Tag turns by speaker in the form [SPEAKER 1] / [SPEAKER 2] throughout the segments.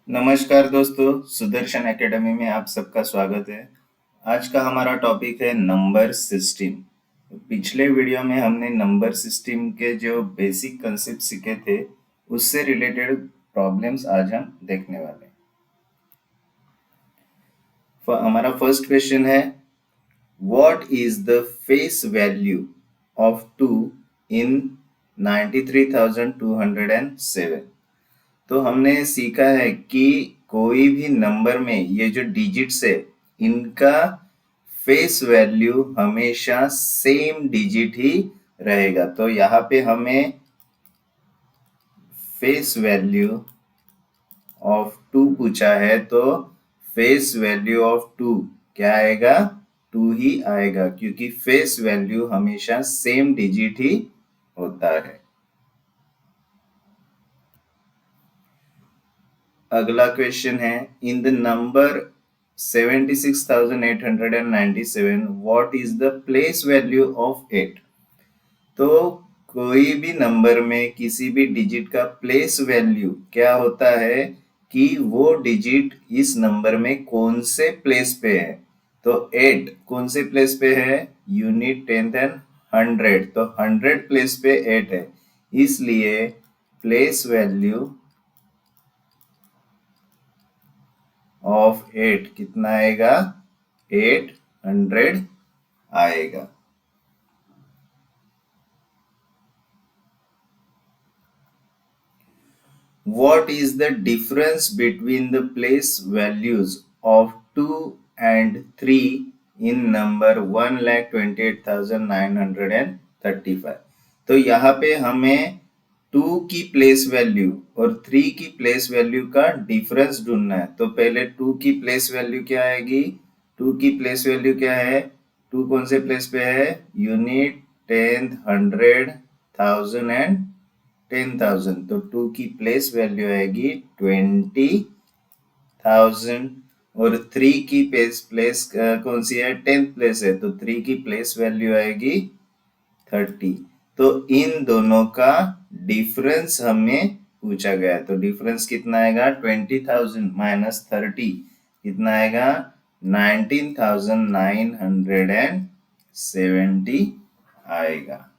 [SPEAKER 1] नमस्कार दोस्तों, सुदर्शन एकेडमी में आप सबका स्वागत है। आज का हमारा टॉपिक है नंबर सिस्टम। पिछले वीडियो में हमने नंबर सिस्टम के जो बेसिक कंसेप्ट सीखे थे, उससे रिलेटेड प्रॉब्लम्स आज हम देखने वाले हैं। हमारा फर्स्ट क्वेश्चन है, what is the face value of 2 इन 93,207? तो हमने सीखा है कि कोई भी नंबर में ये जो डिजिट्स है, इनका फेस वैल्यू हमेशा सेम डिजिट ही रहेगा। तो यहाँ पे हमें फेस वैल्यू ऑफ 2 पूछा है, तो फेस वैल्यू ऑफ 2 क्या आएगा? 2 ही आएगा, क्योंकि फेस वैल्यू हमेशा सेम डिजिट ही होता है। अगला क्वेश्चन है, in the number 76,897 what is the place value of 8? तो कोई भी नंबर में किसी भी डिजिट का प्लेस वैल्यू क्या होता है कि वो डिजिट इस नंबर में कौन से प्लेस पे है। तो 8 कौन से प्लेस पे है? Unit, tenth and 100। तो 100 प्लेस पे 8 है, इसलिए प्लेस वैल्यू ऑफ 8 कितना आएगा? 800 आएगा। What is the difference between the place values of 2 and 3 in number 1,28,935? तो यहाँ पे हमें 2 की प्लेस वैल्यू और 3 की प्लेस वैल्यू का डिफरेंस ढूंढना है। तो पहले 2 की प्लेस वैल्यू क्या आएगी? 2 की प्लेस वैल्यू क्या है? 2 कौन से प्लेस पे है? Unit, tenth, 100, 1000 and 10,000। तो 2 की प्लेस वैल्यू आएगी 20,000। और 3 की प्लेस कौन सी है? 10th प्लेस है, तो 3 की प्लेस वैल्यू आएगी 30। तो इन दोनों का डिफरेंस हमें पूछा गया है। तो डिफरेंस कितना आएगा? 20,000 माइनस 30 कितना आएगा? 19,970 आएगा।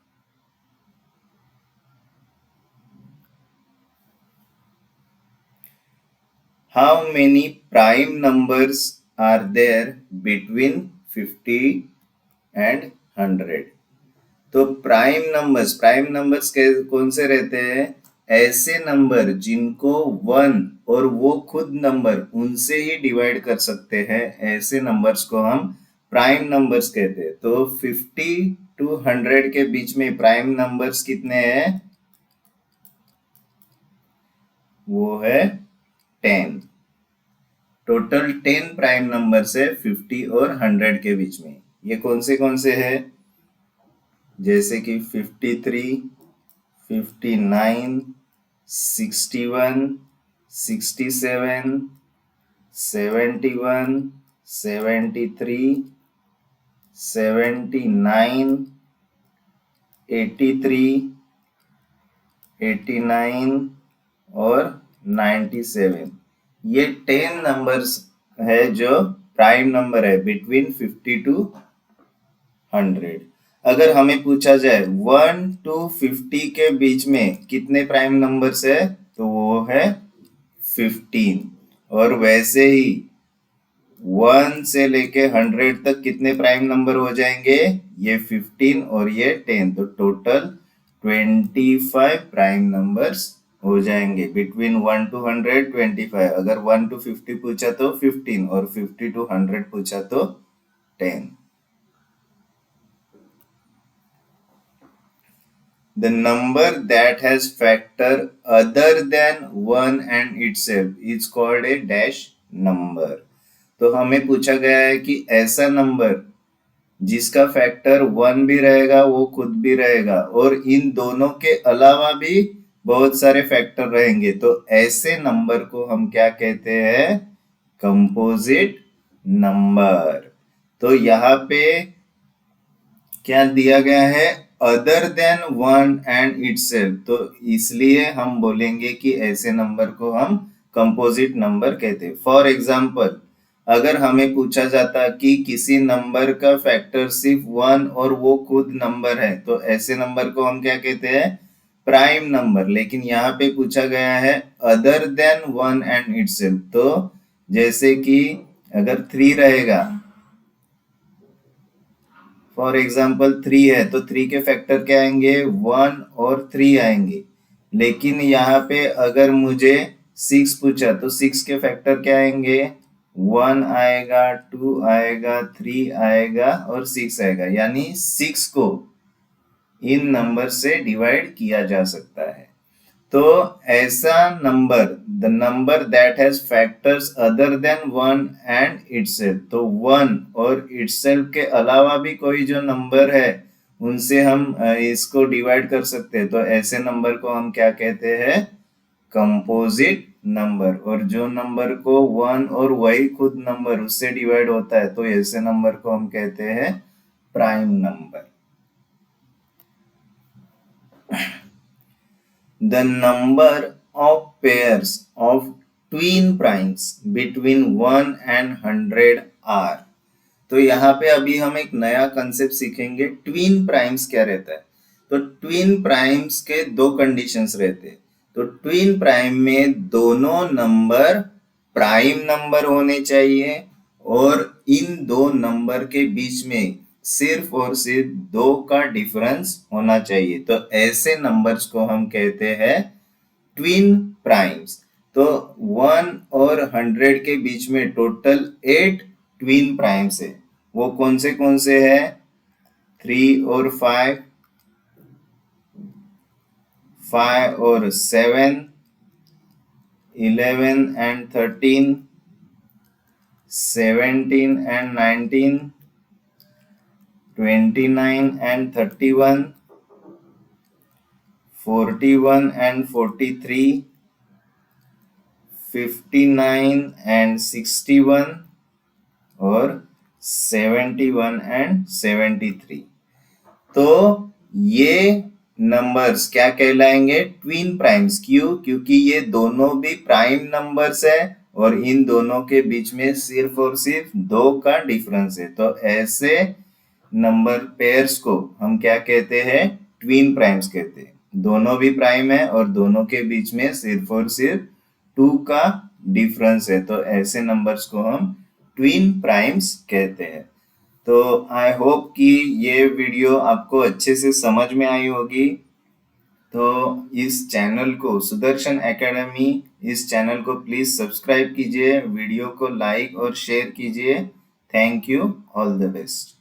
[SPEAKER 1] How many prime numbers are there between 50 and 100? तो प्राइम नंबर्स कौन से रहते हैं? ऐसे नंबर जिनको 1 और वो खुद नंबर उनसे ही डिवाइड कर सकते हैं, ऐसे नंबर्स को हम प्राइम नंबर्स कहते हैं। तो 50 to 100 के बीच में प्राइम नंबर्स कितने हैं? वो है 10। टोटल 10 प्राइम नंबर्स है 50 और 100 के बीच में। ये कौन से है? जैसे कि 53, 59, 61, 67, 71, 73, 79, 83, 89 और 97। ये 10 नंबर्स है जो प्राइम नंबर है बिटवीन 50 to 100। अगर हमें पूछा जाए 1 to 50 के बीच में कितने प्राइम नंबर्स है, तो वो है 15। और वैसे ही 1 से लेके 100 तक कितने प्राइम नंबर हो जाएंगे? ये 15 और ये 10। तो टोटल 25 प्राइम नंबर्स हो जाएंगे बिटवीन 1 to 100, 25। अगर 1 to 50 पूछा तो 15 और 50 to 100 पूछा तो 10। The number that has factor other than 1 and itself is called a dash number। तो हमें पूछा गया है कि ऐसा नंबर जिसका फैक्टर 1 भी रहेगा, वो खुद भी रहेगा, और इन दोनों के अलावा भी बहुत सारे फैक्टर रहेंगे, तो ऐसे नंबर को हम क्या कहते हैं? Composite number. तो यहाँ पे क्या दिया गया है? Other than 1 and itself. तो इसलिए हम बोलेंगे कि ऐसे नंबर को हम कंपोजिट नंबर कहते हैं। फॉर एग्जाम्पल, अगर हमें पूछा जाता कि किसी नंबर का फैक्टर सिर्फ 1 और वो खुद नंबर है, तो ऐसे नंबर को हम क्या कहते हैं? Prime number. लेकिन यहाँ पे पूछा गया है अदर देन 1 एंड इटसेल्फ। तो जैसे कि अगर 3 रहेगा, फॉर एग्जाम्पल 3 है, तो 3 के फैक्टर क्या आएंगे? 1 और 3 आएंगे। लेकिन यहाँ पे अगर मुझे 6 पूछा, तो 6 के फैक्टर क्या आएंगे? 1 आएगा, 2 आएगा, 3 आएगा और 6 आएगा। यानी 6 को इन नंबर से डिवाइड किया जा सकता है। तो ऐसा number, the number that has factors other than 1 and itself, तो 1 और इटसेल्फ के अलावा भी कोई जो नंबर है उनसे हम इसको डिवाइड कर सकते हैं। तो ऐसे नंबर को हम क्या कहते हैं? Composite number. और जो नंबर को 1 और वही खुद नंबर उससे डिवाइड होता है, तो ऐसे नंबर को हम कहते हैं prime number. The number of pairs of twin primes between 1 and 100 are। तो यहाँ पे अभी हम एक नया कंसेप्ट सीखेंगे। ट्विन प्राइम्स क्या रहता है? तो ट्विन प्राइम्स के दो कंडीशंस रहते हैं। तो ट्विन प्राइम में दोनों नंबर प्राइम नंबर होने चाहिए और इन दो नंबर के बीच में सिर्फ और सिर्फ 2 का डिफरेंस होना चाहिए। तो ऐसे नंबर्स को हम कहते हैं ट्विन प्राइम्स। तो 1 और 100 के बीच में टोटल 8 ट्विन प्राइम्स है। वो कौन से हैं? 3 और 5, 5 और 7, 11 and 13, 17 and 19, 29 and 31, 41 and 43, 59 and 61 और 71 and 73। तो ये नंबर्स क्या कहलाएंगे? Twin primes. क्यों? क्योंकि ये दोनों भी प्राइम नंबर्स है और इन दोनों के बीच में सिर्फ और सिर्फ 2 का डिफरेंस है। तो ऐसे नंबर पेयर्स को हम क्या कहते हैं? ट्विन प्राइम्स कहते हैं। दोनों भी प्राइम है और दोनों के बीच में सिर्फ और सिर्फ 2 का डिफरेंस है। तो ऐसे नंबर्स को हम ट्विन प्राइम्स कहते हैं। तो आई होप कि ये वीडियो आपको अच्छे से समझ में आई होगी। तो इस चैनल को, सुदर्शन एकेडमी, इस चैनल को प्लीज सब्सक्राइब कीजिए, वीडियो को लाइक और शेयर कीजिए। Thank you, all the best.